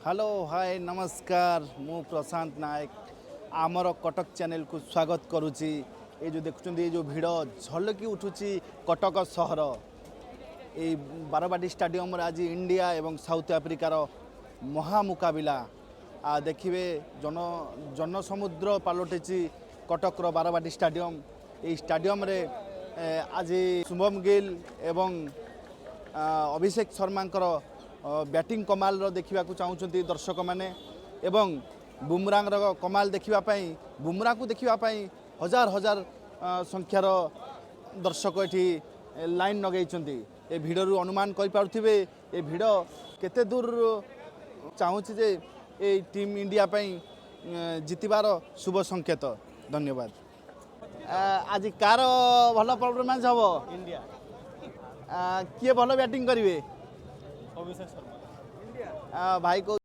Hello hi नमस्कार मु प्रशांत नायक आमर कटक चैनल को स्वागत करुच्ची। ये जो देखुं ये जो भिड़ झलकी उठुची कटक सहर ये बारवाटी स्टाडियम आज इंडिया एवं साउथ आफ्रिकार महामुकाबिला देखिए जन समुद्र पलटिची कटकर बारवाटी स्टाडियम। ये स्टाडियम रे आज शुभम गिल एवं अभिषेक शर्मांकर बैटिंग कमाल देखा चाहते दर्शक मैंने एवं बुमरांग कमाल देखापी बुमरा को देखापी हजार हजार संख्यार दर्शक ये लाइन लगे ये भिड़ अनुमान करें ये भिड़ केते दूर चाहूँगी जे ये टीम इंडिया जितबार शुभ संकेत। धन्यवाद। आज कार भल परफॉर्मेंस हम इंडिया किए भल बैटिंग करेंगे अभिषेक शर्मा भाई को